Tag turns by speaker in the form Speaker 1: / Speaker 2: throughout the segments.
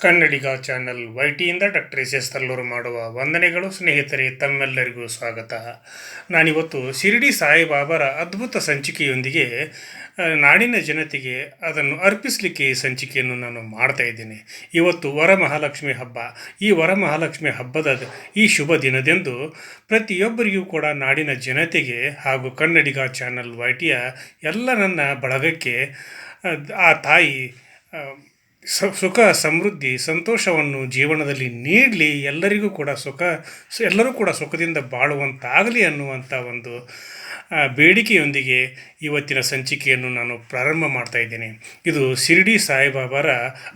Speaker 1: ಕನ್ನಡಿಗ channel ವೈಟಿಯಿಂದ doctor S Tallur ಮಾಡುವ ವಂದನೆಗಳು. ಸ್ನೇಹಿತರೆ, ತಮ್ಮೆಲ್ಲರಿಗೂ ಸ್ವಾಗತ. ನಾನಿವತ್ತು ಶಿರಡಿ ಸಾಯಿಬಾಬಾರ ಅದ್ಭುತ ಸಂಚಿಕೆಯೊಂದಿಗೆ ನಾಡಿನ ಜನತೆಗೆ ಅದನ್ನು ಅರ್ಪಿಸಲಿಕ್ಕೆ ಈ ಸಂಚಿಕೆಯನ್ನು ನಾನು ಮಾಡ್ತಾ ಇದ್ದೇನೆ. ಇವತ್ತು ವರಮಹಾಲಕ್ಷ್ಮಿ ಹಬ್ಬ. ಈ ವರಮಹಾಲಕ್ಷ್ಮಿ ಹಬ್ಬದ ಈ ಶುಭ ದಿನದಂದು ಪ್ರತಿಯೊಬ್ಬರಿಗೂ ಕೂಡ ನಾಡಿನ ಜನತೆಗೆ ಹಾಗೂ ಕನ್ನಡಿಗ ಚಾನಲ್ ವೈಟಿಯ ಎಲ್ಲ ನನ್ನ ಬಳಗಕ್ಕೆ ಆ ತಾಯಿ ಸುಖ ಸಮೃದ್ಧಿ ಸಂತೋಷವನ್ನು ಜೀವನದಲ್ಲಿ ನೀಡಲಿ, ಎಲ್ಲರೂ ಕೂಡ ಸುಖದಿಂದ ಬಾಳುವಂತಾಗಲಿ ಅನ್ನುವಂಥ ಒಂದು ಬೇಡಿಕೆಯೊಂದಿಗೆ ಇವತ್ತಿನ ಸಂಚಿಕೆಯನ್ನು ನಾನು ಪ್ರಾರಂಭ ಮಾಡ್ತಾ ಇದ್ದೇನೆ. ಇದು ಶಿರಡಿ ಸಾಯಿಬಾಬಾರ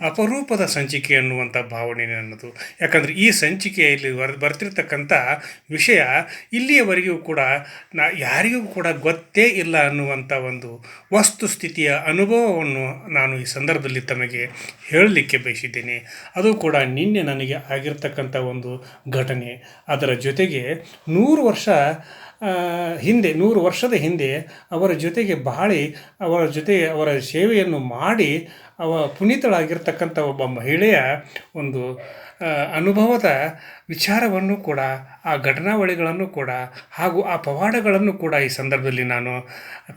Speaker 1: ಅಪರೂಪದ ಸಂಚಿಕೆ ಅನ್ನುವಂಥ ಭಾವನೆ ನನ್ನದು. ಯಾಕಂದರೆ ಈ ಸಂಚಿಕೆಯಲ್ಲಿ ಬರ್ತಿರ್ತಕ್ಕಂಥ ವಿಷಯ ಇಲ್ಲಿಯವರೆಗೂ ಕೂಡ ಯಾರಿಗೂ ಕೂಡ ಗೊತ್ತೇ ಇಲ್ಲ ಅನ್ನುವಂಥ ಒಂದು ವಸ್ತುಸ್ಥಿತಿಯ ಅನುಭವವನ್ನು ನಾನು ಈ ಸಂದರ್ಭದಲ್ಲಿ ತಮಗೆ ಹೇಳಲಿಕ್ಕೆ ಬಯಸಿದ್ದೇನೆ. ಅದು ಕೂಡ ನಿನ್ನೆ ನನಗೆ ಆಗಿರ್ತಕ್ಕಂಥ ಒಂದು ಘಟನೆ. ಅದರ ಜೊತೆಗೆ 100 ವರ್ಷದ ಹಿಂದೆ ಅವರ ಜೊತೆಗೆ ಬಾಳಿ ಅವರ ಸೇವೆಯನ್ನು ಮಾಡಿ ಪುನೀತಳಾಗಿರ್ತಕ್ಕಂಥ ಒಬ್ಬ ಮಹಿಳೆಯ ಒಂದು ಅನುಭವದ ವಿಚಾರವನ್ನು ಕೂಡ, ಆ ಘಟನಾವಳಿಗಳನ್ನು ಕೂಡ ಹಾಗೂ ಆ ಪವಾಡಗಳನ್ನು ಕೂಡ ಈ ಸಂದರ್ಭದಲ್ಲಿ ನಾನು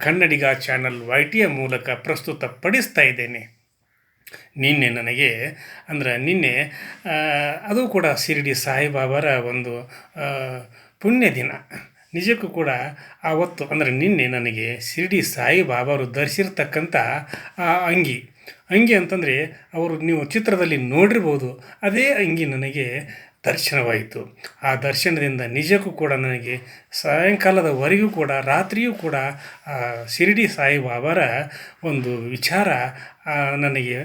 Speaker 1: ಕನ್ನಡಿಗ ಚಾನಲ್ ವೈಟಿಯ ಮೂಲಕ ಪ್ರಸ್ತುತಪಡಿಸ್ತಾ ಇದ್ದೇನೆ. ನಿನ್ನೆ ಅದು ಕೂಡ ಶಿರಡಿ ಸಾಯಿಬಾಬಾರ ಒಂದು ಪುಣ್ಯ ದಿನ. ನಿಜಕ್ಕೂ ಕೂಡ ಆವತ್ತು ನಿನ್ನೆ ನನಗೆ ಶಿರಡಿ ಸಾಯಿಬಾಬಾರು ಧರಿಸಿರ್ತಕ್ಕಂಥ ಆ ಅಂಗಿ ಅಂತಂದರೆ ನೀವು ಚಿತ್ರದಲ್ಲಿ ನೋಡಿರ್ಬೋದು, ಅದೇ ಅಂಗಿ ನನಗೆ ದರ್ಶನವಾಯಿತು. ಆ ದರ್ಶನದಿಂದ ನಿಜಕ್ಕೂ ಕೂಡ ನನಗೆ ಸಾಯಂಕಾಲದವರೆಗೂ ಕೂಡ, ರಾತ್ರಿಯೂ ಕೂಡ ಶಿರಡಿ ಸಾಯಿಬಾಬಾರ ಒಂದು ವಿಚಾರ ನನಗೆ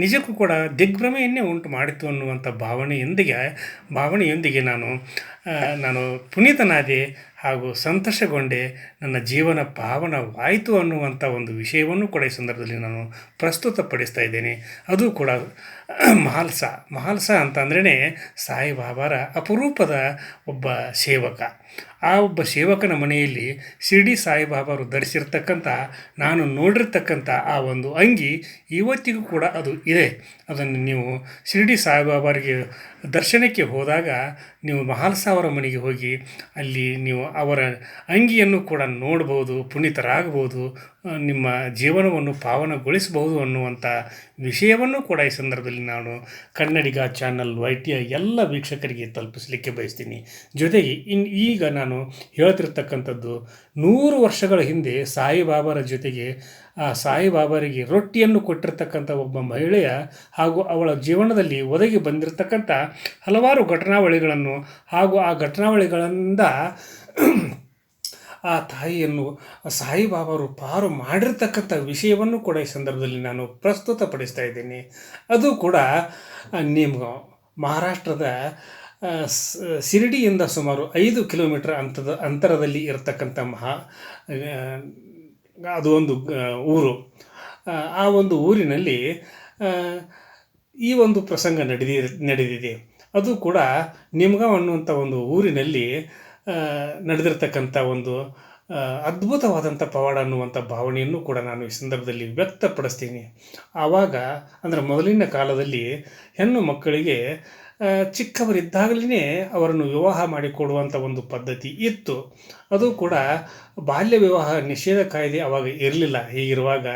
Speaker 1: ನಿಜಕ್ಕೂ ಕೂಡ ದಿಗ್ಭ್ರಮೆಯನ್ನೇ ಉಂಟು ಮಾಡಿತು ಅನ್ನುವಂಥ ಭಾವನೆಯೊಂದಿಗೆ ನಾನು ಪುನೀತನಾದೆ ಹಾಗೂ ಸಂತೋಷಗೊಂಡೆ. ನನ್ನ ಜೀವನ ಪಾವನವಾಯಿತು ಅನ್ನುವಂಥ ಒಂದು ವಿಷಯವನ್ನು ಕೂಡ ಈ ಸಂದರ್ಭದಲ್ಲಿ ನಾನು ಪ್ರಸ್ತುತಪಡಿಸ್ತಾ ಇದ್ದೇನೆ. ಅದು ಕೂಡ ಮಹಾಲ್ಸ ಅಂತಂದ್ರೇ ಸಾಯಿಬಾಬಾರ ಅಪರೂಪದ ಒಬ್ಬ ಸೇವಕ. ಆ ಒಬ್ಬ ಸೇವಕನ ಮನೆಯಲ್ಲಿ ಶಿರಡಿ ಸಾಯಿಬಾಬಾರು ಧರಿಸಿರ್ತಕ್ಕಂಥ, ನಾನು ನೋಡಿರ್ತಕ್ಕಂಥ ಆ ಒಂದು ಅಂಗಿ ಇವತ್ತಿಗೂ ಕೂಡ ಅದು ಇದೆ. ಅದನ್ನು ನೀವು ಶಿರಡಿ ಸಾಯಿಬಾಬಾರಿಗೆ ದರ್ಶನಕ್ಕೆ ಹೋದಾಗ ನೀವು ಮಹಾಲ್ಸ ಅವರ ಮನೆಗೆ ಹೋಗಿ ಅಲ್ಲಿ ನೀವು ಅವರ ಅಂಗಿಯನ್ನು ಕೂಡ ನೋಡ್ಬೋದು, ಪುನೀತರಾಗಬಹುದು, ನಿಮ್ಮ ಜೀವನವನ್ನು ಪಾವನಗೊಳಿಸಬಹುದು ಅನ್ನುವಂಥ ವಿಷಯವನ್ನು ಕೂಡ ಈ ಸಂದರ್ಭದಲ್ಲಿ ನಾನು ಕನ್ನಡಿಗ ಚಾನಲ್ ವೈಟಿಯ ಎಲ್ಲ ವೀಕ್ಷಕರಿಗೆ ತಲುಪಿಸಲಿಕ್ಕೆ ಬಯಸ್ತೀನಿ. ಜೊತೆಗೆ ಈಗ ನಾನು ಹೇಳ್ತಿರ್ತಕ್ಕಂಥದ್ದು 100 ವರ್ಷಗಳ ಹಿಂದೆ ಸಾಯಿಬಾಬಾರ ಜೊತೆಗೆ ಸಾಯಿಬಾಬಾರಿಗೆ ರೊಟ್ಟಿಯನ್ನು ಕೊಟ್ಟಿರ್ತಕ್ಕಂಥ ಒಬ್ಬ ಮಹಿಳೆಯ ಹಾಗೂ ಅವಳ ಜೀವನದಲ್ಲಿ ಒದಗಿ ಬಂದಿರತಕ್ಕಂಥ ಹಲವಾರು ಘಟನಾವಳಿಗಳನ್ನು ಹಾಗೂ ಆ ಘಟನಾವಳಿಗಳಿಂದ ಆ ತಾಯಿಯನ್ನು ಸಾಯಿಬಾಬಾರು ಪಾರು ಮಾಡಿರ್ತಕ್ಕಂಥ ವಿಷಯವನ್ನು ಕೂಡ ಈ ಸಂದರ್ಭದಲ್ಲಿ ನಾನು ಪ್ರಸ್ತುತಪಡಿಸ್ತಾ ಇದ್ದೇನೆ. ಅದು ಕೂಡ ಮಹಾರಾಷ್ಟ್ರದ ಶಿರಡಿಯಿಂದ ಸುಮಾರು 5 ಕಿಲೋಮೀಟರ್ ಅಂತರದಲ್ಲಿ ಇರತಕ್ಕಂಥ ಅದು ಒಂದು ಊರು. ಆ ಒಂದು ಊರಿನಲ್ಲಿ ಈ ಒಂದು ಪ್ರಸಂಗ ನಡೆದಿದೆ. ಅದು ಕೂಡ ನಿಮ್ಗಾಂವ್ ಅನ್ನುವಂಥ ಒಂದು ಊರಿನಲ್ಲಿ ನಡೆದಿರ್ತಕ್ಕಂಥ ಒಂದು ಅದ್ಭುತವಾದಂಥ ಪವಾಡ ಅನ್ನುವಂಥ ಭಾವನೆಯನ್ನು ಕೂಡ ನಾನು ಈ ಸಂದರ್ಭದಲ್ಲಿ ವ್ಯಕ್ತಪಡಿಸ್ತೀನಿ. ಆವಾಗ ಮೊದಲಿನ ಕಾಲದಲ್ಲಿ ಹೆಣ್ಣು ಮಕ್ಕಳಿಗೆ ಚಿಕ್ಕವರಿದ್ದಾಗಲೇ ಅವರನ್ನು ವಿವಾಹ ಮಾಡಿಕೊಡುವಂಥ ಒಂದು ಪದ್ಧತಿ ಇತ್ತು. ಅದು ಕೂಡ ಬಾಲ್ಯ ವಿವಾಹ ನಿಷೇಧ ಕಾಯ್ದೆ ಆವಾಗ ಇರಲಿಲ್ಲ. ಹೀಗಿರುವಾಗ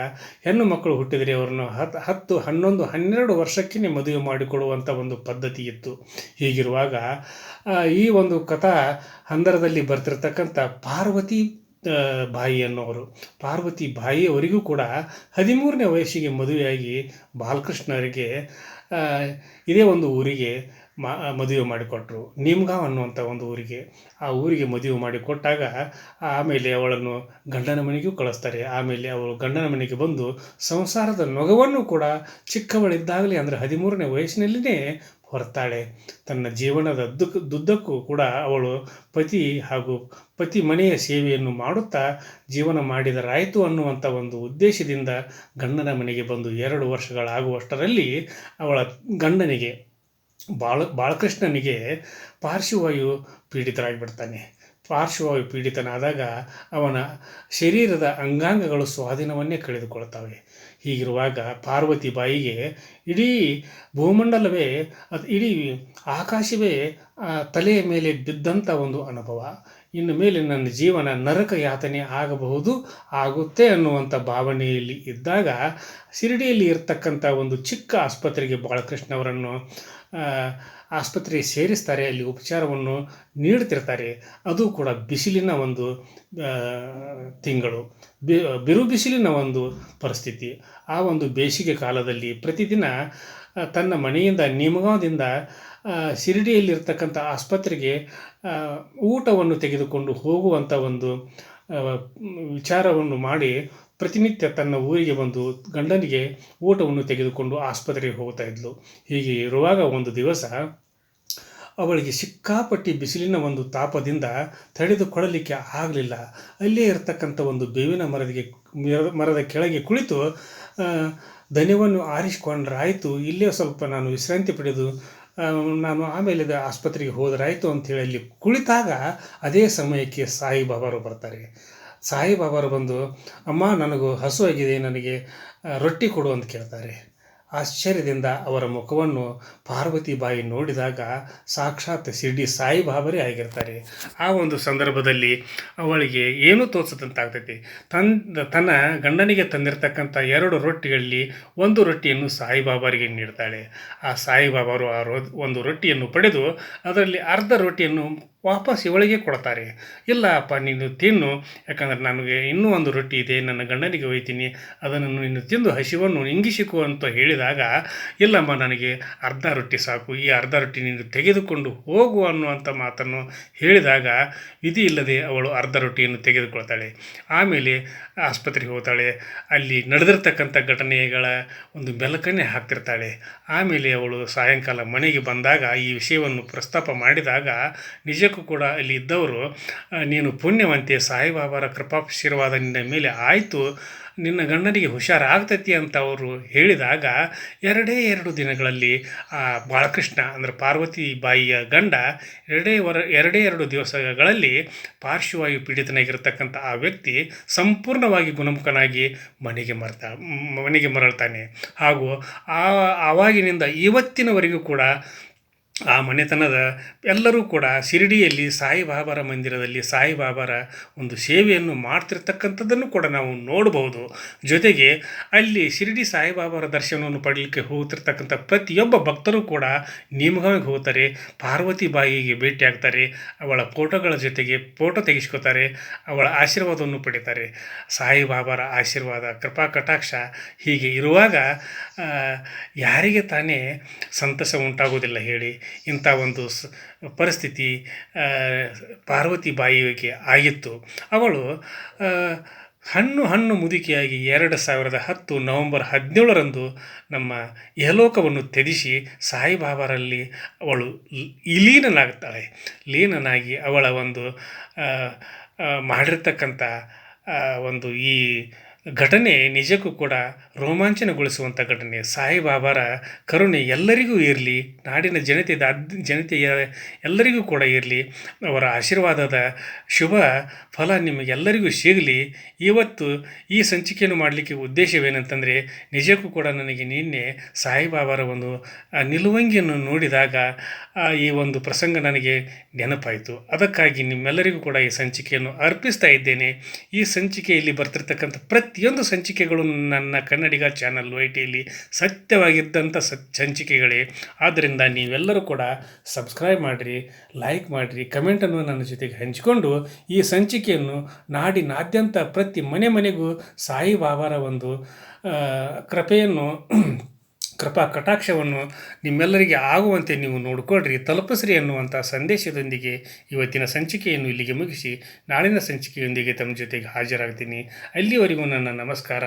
Speaker 1: ಹೆಣ್ಣು ಮಕ್ಕಳು ಹುಟ್ಟಿದರೆ ಅವರನ್ನು 10, 11, 12 ವರ್ಷಕ್ಕೇ ಮದುವೆ ಮಾಡಿಕೊಡುವಂಥ ಒಂದು ಪದ್ಧತಿ ಇತ್ತು. ಹೀಗಿರುವಾಗ ಈ ಒಂದು ಕಥಾ ಹಂದರದಲ್ಲಿ ಬರ್ತಿರ್ತಕ್ಕಂಥ ಪಾರ್ವತಿ ಬಾಯಿಯವರಿಗೂ ಕೂಡ 13ನೇ ವಯಸ್ಸಿಗೆ ಮದುವೆಯಾಗಿ ಬಾಲಕೃಷ್ಣರಿಗೆ ಇದೇ ಒಂದು ಊರಿಗೆ ಮದುವೆ ಮಾಡಿಕೊಟ್ರು. ನಿಮ್ಗಾಂವ್ ಅನ್ನುವಂಥ ಒಂದು ಊರಿಗೆ. ಆ ಊರಿಗೆ ಮದುವೆ ಮಾಡಿಕೊಟ್ಟಾಗ ಆಮೇಲೆ ಅವಳನ್ನು ಗಂಡನ ಮನೆಗೂ ಕಳಿಸ್ತಾರೆ. ಆಮೇಲೆ ಅವಳು ಗಂಡನ ಮನೆಗೆ ಬಂದು ಸಂಸಾರದ ನೊಗವನ್ನು ಕೂಡ ಚಿಕ್ಕವಳಿದ್ದಾಗಲೇ 13ನೇ ವಯಸ್ಸಿನಲ್ಲಿಯೇ ಹೊರತಾಳೆ. ತನ್ನ ಜೀವನದ ದುದ್ದಕ್ಕೂ ಕೂಡ ಅವಳು ಪತಿ ಮನೆಯ ಸೇವೆಯನ್ನು ಮಾಡುತ್ತಾ ಜೀವನ ಮಾಡಿದರಾಯಿತು ಅನ್ನುವಂಥ ಒಂದು ಉದ್ದೇಶದಿಂದ ಗಂಡನ ಮನೆಗೆ ಬಂದು 2 ವರ್ಷಗಳಾಗುವಷ್ಟರಲ್ಲಿ ಅವಳ ಗಂಡನಿಗೆ ಬಾಲಕೃಷ್ಣನಿಗೆ ಪಾರ್ಶ್ವವಾಯು ಪೀಡಿತರಾಗಿಬಿಡ್ತಾನೆ. ಪಾರ್ಶ್ವವಾಯು ಪೀಡಿತನಾದಾಗ ಅವನ ಶರೀರದ ಅಂಗಾಂಗಗಳು ಸ್ವಾಧೀನವನ್ನೇ ಕಳೆದುಕೊಳ್ತವೆ. ಹೀಗಿರುವಾಗ ಪಾರ್ವತಿ ಬಾಯಿಗೆ ಇಡೀ ಭೂಮಂಡಲವೇ ಇಡೀ ಆಕಾಶವೇ ತಲೆಯ ಮೇಲೆ ಬಿದ್ದಂಥ ಒಂದು ಅನುಭವ. ಇನ್ನು ಮೇಲೆ ನನ್ನ ಜೀವನ ನರಕ ಯಾತನೆ ಆಗಬಹುದು, ಆಗುತ್ತೆ ಅನ್ನುವಂಥ ಭಾವನೆಯಲ್ಲಿ ಇದ್ದಾಗ ಶಿರಡಿಯಲ್ಲಿ ಇರ್ತಕ್ಕಂಥ ಒಂದು ಚಿಕ್ಕ ಆಸ್ಪತ್ರೆಗೆ ಬಾಲಕೃಷ್ಣ ಅವರನ್ನು ಆಸ್ಪತ್ರೆಗೆ ಸೇರಿಸ್ತಾರೆ. ಅಲ್ಲಿ ಉಪಚಾರವನ್ನು ನೀಡ್ತಿರ್ತಾರೆ. ಅದು ಕೂಡ ಬಿಸಿಲಿನ ಒಂದು ತಿಂಗಳು, ಬಿರು ಬಿಸಿಲಿನ ಒಂದು ಪರಿಸ್ಥಿತಿ. ಆ ಒಂದು ಬೇಸಿಗೆ ಕಾಲದಲ್ಲಿ ಪ್ರತಿದಿನ ತನ್ನ ಮನೆಯಿಂದ ನೇಮಗಾಂವದಿಂದ ಶಿರಡಿಯಲ್ಲಿರ್ತಕ್ಕಂಥ ಆಸ್ಪತ್ರೆಗೆ ಊಟವನ್ನು ತೆಗೆದುಕೊಂಡು ಹೋಗುವಂಥ ಒಂದು ವಿಚಾರವನ್ನು ಮಾಡಿ ಪ್ರತಿನಿತ್ಯ ತನ್ನ ಊರಿಗೆ ಬಂದು ಗಂಡನಿಗೆ ಊಟವನ್ನು ತೆಗೆದುಕೊಂಡು ಆಸ್ಪತ್ರೆಗೆ ಹೋಗ್ತಾ ಇದ್ಲು. ಹೀಗೆ ಇರುವಾಗ ಒಂದು ದಿವಸ ಅವಳಿಗೆ ಸಿಕ್ಕಾಪಟ್ಟಿ ಬಿಸಿಲಿನ ಒಂದು ತಾಪದಿಂದ ತಡೆದುಕೊಳ್ಳಲಿಕ್ಕೆ ಆಗಲಿಲ್ಲ. ಅಲ್ಲೇ ಇರತಕ್ಕಂಥ ಒಂದು ಬೇವಿನ ಮರದ ಕೆಳಗೆ ಕುಳಿತು ದಣಿವನ್ನು ಆರಿಸಿಕೊಂಡ್ರಾಯಿತು, ಇಲ್ಲೇ ಸ್ವಲ್ಪ ನಾನು ವಿಶ್ರಾಂತಿ ಪಡೆದು ನಾನು ಆಮೇಲೆ ಆಸ್ಪತ್ರೆಗೆ ಹೋದರಾಯಿತು ಅಂಥೇಳಿ ಅಲ್ಲಿ ಕುಳಿತಾಗ ಅದೇ ಸಮಯಕ್ಕೆ ಸಾಯಿಬಾಬಾರು ಬರ್ತಾರೆ. ಸಾಯಿಬಾಬಾರು ಬಂದು, ಅಮ್ಮ ನನಗೂ ಹಸುವಾಗಿದೆ, ನನಗೆ ರೊಟ್ಟಿ ಕೊಡು ಅಂತ ಕೇಳ್ತಾರೆ. ಆಶ್ಚರ್ಯದಿಂದ ಅವರ ಮುಖವನ್ನು ಪಾರ್ವತಿ ಬಾಯಿ ನೋಡಿದಾಗ ಸಾಕ್ಷಾತ್ ಶಿರ್ಡಿ ಸಾಯಿಬಾಬರೇ ಆಗಿರ್ತಾರೆ. ಆ ಒಂದು ಸಂದರ್ಭದಲ್ಲಿ ಅವಳಿಗೆ ಏನೂ ತೋರಿಸದಂತಾಗ್ತೈತಿ. ತನ್ನ ಗಂಡನಿಗೆ ತಂದಿರತಕ್ಕಂಥ 2 ರೊಟ್ಟಿಗಳಲ್ಲಿ ಒಂದು ರೊಟ್ಟಿಯನ್ನು ಸಾಯಿಬಾಬಾರಿಗೆ ನೀಡ್ತಾಳೆ. ಆ ಸಾಯಿಬಾಬಾರು ಒಂದು ರೊಟ್ಟಿಯನ್ನು ಪಡೆದು ಅದರಲ್ಲಿ ಅರ್ಧ ರೊಟ್ಟಿಯನ್ನು ವಾಪಸ್ ಇವಳಿಗೆ ಕೊಡ್ತಾರೆ. ಇಲ್ಲ ಅಪ್ಪ, ನೀನು ತಿನ್ನು, ಯಾಕಂದರೆ ನನಗೆ ಇನ್ನೂ ಒಂದು ರೊಟ್ಟಿ ಇದೆ, ನನ್ನ ಗಂಡನಿಗೆ ಒಯ್ತೀನಿ, ಅದನ್ನು ನೀನು ತಿಂದು ಹಸಿವನ್ನು ಇಂಗಿಸಿಕೊ ಅಂತ ಹೇಳಿದಾಗ, ಇಲ್ಲಮ್ಮ ನನಗೆ ಅರ್ಧ ರೊಟ್ಟಿ ಸಾಕು, ಈ ಅರ್ಧ ರೊಟ್ಟಿ ನೀನು ತೆಗೆದುಕೊಂಡು ಹೋಗು ಅನ್ನುವಂಥ ಮಾತನ್ನು ಹೇಳಿದಾಗ ವಿಧಿ ಇಲ್ಲದೆ ಅವಳು ಅರ್ಧ ರೊಟ್ಟಿಯನ್ನು ತೆಗೆದುಕೊಳ್ತಾಳೆ. ಆಮೇಲೆ ಆಸ್ಪತ್ರೆಗೆ ಹೋಗ್ತಾಳೆ. ಅಲ್ಲಿ ನಡೆದಿರ್ತಕ್ಕಂಥ ಘಟನೆಗಳ ಒಂದು ಬೆಳಕನ್ನೇ ಹಾಕ್ತಿರ್ತಾಳೆ. ಆಮೇಲೆ ಅವಳು ಸಾಯಂಕಾಲ ಮನೆಗೆ ಬಂದಾಗ ಈ ವಿಷಯವನ್ನು ಪ್ರಸ್ತಾಪ ಮಾಡಿದಾಗ ನಿಜಕ್ಕೂ ಕೂಡ ಅಲ್ಲಿ ಇದ್ದವರು, ನೀನು ಪುಣ್ಯವಂತೆ, ಸಾಯಿಬಾಬಾರ ಕೃಪಾಶೀರ್ವಾದ ನಿನ್ನ ಮೇಲೆ ಆಯಿತು, ನಿನ್ನ ಗಂಡನಿಗೆ ಹುಷಾರಾಗ್ತೈತಿ ಅಂತ ಅವರು ಹೇಳಿದಾಗ 2 ದಿನಗಳಲ್ಲಿ ಆ ಬಾಲಕೃಷ್ಣ ಅಂದರೆ ಪಾರ್ವತಿ ಬಾಯಿಯ ಗಂಡ 2 ದಿವಸಗಳಲ್ಲಿ ಪಾರ್ಶ್ವವಾಯು ಪೀಡಿತನಾಗಿರ್ತಕ್ಕಂಥ ಆ ವ್ಯಕ್ತಿ ಸಂಪೂರ್ಣವಾಗಿ ಗುಣಮುಖನಾಗಿ ಮನೆಗೆ ಮರಳ್ತಾನೆ. ಹಾಗೂ ಆವಾಗಿನಿಂದ ಇವತ್ತಿನವರೆಗೂ ಕೂಡ ಆ ಮನೆತನದ ಎಲ್ಲರೂ ಕೂಡ ಶಿರಡಿಯಲ್ಲಿ ಸಾಯಿಬಾಬಾರ ಮಂದಿರದಲ್ಲಿ ಸಾಯಿಬಾಬಾರ ಒಂದು ಸೇವೆಯನ್ನು ಮಾಡ್ತಿರ್ತಕ್ಕಂಥದ್ದನ್ನು ಕೂಡ ನಾವು ನೋಡಬಹುದು. ಜೊತೆಗೆ ಅಲ್ಲಿ ಶಿರಡಿ ಸಾಯಿಬಾಬಾರ ದರ್ಶನವನ್ನು ಪಡೀಲಿಕ್ಕೆ ಹೋಗ್ತಿರ್ತಕ್ಕಂಥ ಪ್ರತಿಯೊಬ್ಬ ಭಕ್ತರು ಕೂಡ ನೇಮಗಾಂವಿಗೆ ಹೋಗ್ತಾರೆ, ಪಾರ್ವತಿ ಬಾಯಿಗೆ ಭೇಟಿಯಾಗ್ತಾರೆ, ಅವಳ ಫೋಟೋಗಳ ಜೊತೆಗೆ ಫೋಟೋ ತೆಗೆಸ್ಕೋತಾರೆ, ಅವಳ ಆಶೀರ್ವಾದವನ್ನು ಪಡಿತಾರೆ. ಸಾಯಿಬಾಬಾರ ಆಶೀರ್ವಾದ, ಕೃಪಾ ಕಟಾಕ್ಷ ಹೀಗೆ ಇರುವಾಗ ಯಾರಿಗೆ ತಾನೇ ಸಂತಸ ಉಂಟಾಗೋದಿಲ್ಲ ಹೇಳಿ? ಇಂಥ ಒಂದು ಪರಿಸ್ಥಿತಿ ಪಾರ್ವತಿ ಬಾಯಿಗೆ ಆಗಿತ್ತು. ಅವಳು ಹಣ್ಣು ಮುದುಕಿಯಾಗಿ 2010 ನವೆಂಬರ್ 17ರಂದು ನಮ್ಮ ಇಹಲೋಕವನ್ನು ತ್ಯಜಿಸಿ ಸಾಯಿಬಾಬಾರಲ್ಲಿ ಅವಳು ಲೀನನಾಗಿ ಅವಳ ಒಂದು ಮಾಡಿರ್ತಕ್ಕಂಥ ಒಂದು ಈ ಘಟನೆ ನಿಜಕ್ಕೂ ಕೂಡ ರೋಮಾಂಚನಗೊಳಿಸುವಂಥ ಘಟನೆ. ಸಾಯಿಬಾಬಾರ ಕರುಣೆ ಎಲ್ಲರಿಗೂ ಇರಲಿ, ನಾಡಿನ ಜನತೆಯ ಎಲ್ಲರಿಗೂ ಕೂಡ ಇರಲಿ, ಅವರ ಆಶೀರ್ವಾದದ ಶುಭ ಫಲ ನಿಮಗೆಲ್ಲರಿಗೂ ಸಿಗಲಿ. ಇವತ್ತು ಈ ಸಂಚಿಕೆಯನ್ನು ಮಾಡಲಿಕ್ಕೆ ಉದ್ದೇಶವೇನಂತಂದರೆ, ನಿಜಕ್ಕೂ ಕೂಡ ನನಗೆ ನಿನ್ನೆ ಸಾಯಿಬಾಬಾರ ಒಂದು ನಿಲುವಂಗಿಯನ್ನು ನೋಡಿದಾಗ ಈ ಒಂದು ಪ್ರಸಂಗ ನನಗೆ ನೆನಪಾಯಿತು. ಅದಕ್ಕಾಗಿ ನಿಮ್ಮೆಲ್ಲರಿಗೂ ಕೂಡ ಈ ಸಂಚಿಕೆಯನ್ನು ಅರ್ಪಿಸ್ತಾ ಇದ್ದೇನೆ. ಈ ಸಂಚಿಕೆಯಲ್ಲಿ ಬರ್ತಿರ್ತಕ್ಕಂಥ ಪ್ರತಿಯೊಂದು ಸಂಚಿಕೆಗಳು ನನ್ನ ಕನ್ನಡಿಗ ಚಾನಲ್ YTಯಲ್ಲಿ ಸತ್ಯವಾಗಿದ್ದಂಥ ಸಂಚಿಕೆಗಳೇ. ಆದ್ದರಿಂದ ನೀವೆಲ್ಲರೂ ಕೂಡ ಸಬ್ಸ್ಕ್ರೈಬ್ ಮಾಡಿರಿ, ಲೈಕ್ ಮಾಡಿರಿ, ಕಮೆಂಟನ್ನು ನನ್ನ ಜೊತೆಗೆ ಹಂಚಿಕೊಂಡು ಈ ಸಂಚಿಕೆಯನ್ನು ನಾಡಿನಾದ್ಯಂತ ಪ್ರತಿ ಮನೆಗೂ ಸಾಯಿಬಾಬಾರ ಒಂದು ಕೃಪಾ ಕಟಾಕ್ಷವನ್ನು ನಿಮ್ಮೆಲ್ಲರಿಗೆ ಆಗುವಂತೆ ನೀವು ನೋಡಿಕೊಳ್ಳ್ರಿ, ತಲುಪಿಸ್ರಿ ಅನ್ನುವಂಥ ಸಂದೇಶದೊಂದಿಗೆ ಇವತ್ತಿನ ಸಂಚಿಕೆಯನ್ನು ಇಲ್ಲಿಗೆ ಮುಗಿಸಿ ನಾಳಿನ ಸಂಚಿಕೆಯೊಂದಿಗೆ ತಮ್ಮ ಜೊತೆಗೆ ಹಾಜರಾಗ್ತೀನಿ. ಅಲ್ಲಿವರೆಗೂ ನನ್ನ ನಮಸ್ಕಾರ.